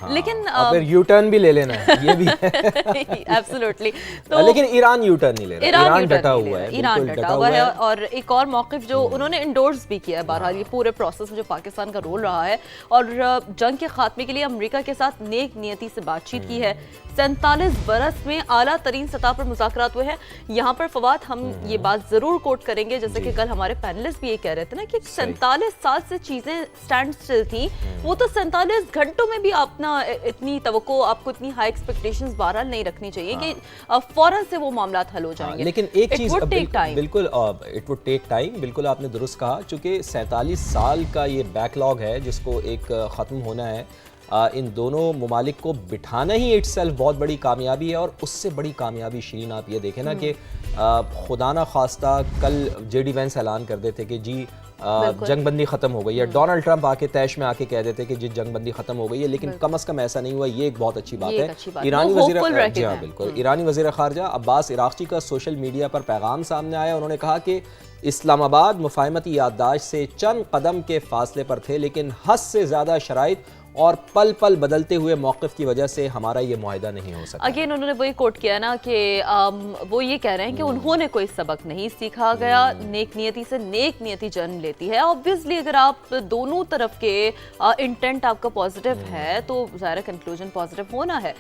لیکن پھر you turn بھی لے لینا ہے یہ بھی ایبسولوٹلی. لیکن ایران یو ٹرن نہیں لے رہا, ایران ڈٹا ہوا ہے, ایران ڈٹا ہوا ہے. اور ایک اور موقف جو انہوں نے انڈورس بھی کیا ہے بہرحال یہ پورے پروسیس میں جو پاکستان کا رول رہا ہے, اور جنگ کے خاتمے کے لیے امریکہ کے ساتھ نیک نیتی سے بات چیت کی ہے. 47 برس میں اعلیٰ ترین سطح پر مذاکرات ہوئے ہیں. یہاں پر فواد ہم یہ بات ضرور کوٹ کریں گے, جیسے کہ کل ہمارے پینلسٹ بھی یہ کہہ رہے تھے نا کہ 47 سال سے چیزیں سٹینڈ سٹل تھیں, وہ تو 47 گھنٹوں میں بھی اپنا اتنی توقع, آپ کو اتنی ہائی ایکسپیکٹیشنز بہرحال نہیں رکھنی چاہیے کہ فوراً سے وہ معاملات حل ہو جائیں گے. لیکن ایک چیز بالکل اٹ وڈ ٹیک ٹائم, بالکل آپ نے درست کہا, چونکہ 47 سال کا یہ بیک لاگ ہے جس کو ایک ختم ہونا ہے. ان دونوں ممالک کو بٹھانا ہی اٹ سیلف بہت بڑی کامیابی ہے. اور اس سے بڑی کامیابی شیرین آپ یہ دیکھیں نا کہ خدا نہ خواستہ کل جے ڈی وینس اعلان کر دیتے کہ جی جنگ بندی ختم ہو گئی ہے, ڈونلڈ ٹرمپ آ کے تیش میں آ کے کہہ دیتے کہ جی جنگ بندی ختم ہو گئی ہے, لیکن کم از کم ایسا نہیں ہوا. یہ ایک بہت اچھی بات ہے. ایرانی وزیر خارجہ عباس عراقچی کا سوشل میڈیا پر پیغام سامنے آیا. انہوں نے کہا کہ اسلام آباد مفاہمتی یادداشت سے چند قدم کے فاصلے پر تھے, لیکن حد سے زیادہ شرائط اور پل پل بدلتے ہوئے موقف کی وجہ سے ہمارا یہ معاہدہ نہیں ہو سکا. اگین انہوں نے وہی کوٹ کیا نا کہ وہ یہ کہہ رہے ہیں کہ انہوں نے کوئی سبق نہیں سیکھا گیا, نیک نیتی سے نیک نیتی جنم لیتی ہے. obviously اگر آپ دونوں طرف کے انٹینٹ آپ کا پازیٹیو ہے تو ظاہر کنکلوژن پازیٹیو ہونا ہے.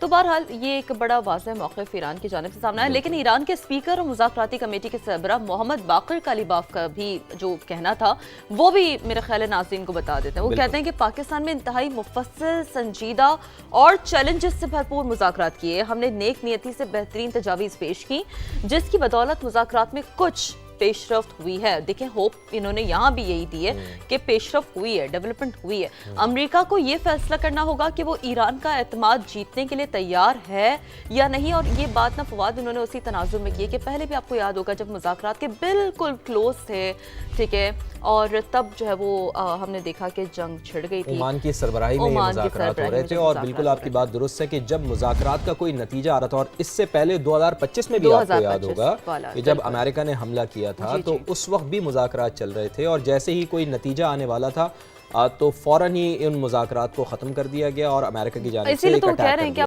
تو بہرحال یہ ایک بڑا واضح موقف ایران کی جانب سے سامنے ہے. لیکن ایران کے اسپیکر اور مذاکراتی کمیٹی کے سربراہ محمد باقر کالیباف کا بھی جو کہنا تھا وہ بھی میرے خیال ہے ناظرین کو بتا دیتے ہیں. وہ کہتے ہیں کہ پاکستان میں انتہائی مفصل, سنجیدہ اور چیلنجز سے بھرپور مذاکرات کیے. ہم نے نیک نیتی سے بہترین تجاویز پیش کی جس کی بدولت مذاکرات میں کچھ پیش رفت ہوئی ہے. دیکھیں ہوپ انہوں نے یہاں بھی یہی دی ہے کہ پیش رفت ہوئی ہے, ڈیولپمنٹ ہوئی ہے. امریکہ کو یہ فیصلہ کرنا ہوگا کہ وہ ایران کا اعتماد جیتنے کے لیے تیار ہے یا نہیں. اور یہ بات نا فواد انہوں نے اسی تناظر میں کی کہ پہلے بھی آپ کو یاد ہوگا جب مذاکرات کے بالکل کلوز تھے, ٹھیک ہے, اور تب جو ہے وہ ہم نے دیکھا کہ جنگ چھڑ گئی تھی. عمان کی سربراہی میں یہ مذاکرات ہو رہے تھے, اور بالکل آپ کی بات درست ہے کہ جب مذاکرات کا کوئی نتیجہ آ رہا تھا, اور اس سے پہلے 2025 میں بھی آپ کو یاد ہوگا کہ جب امریکہ نے حملہ کیا تھا تو اس وقت بھی مذاکرات چل رہے تھے, اور جیسے ہی کوئی نتیجہ آنے والا تھا تو فوراً ہی ان مذاکرات کو ختم کر دیا گیا اور امریکہ کی جانب سے ایک اٹیک کر دیا.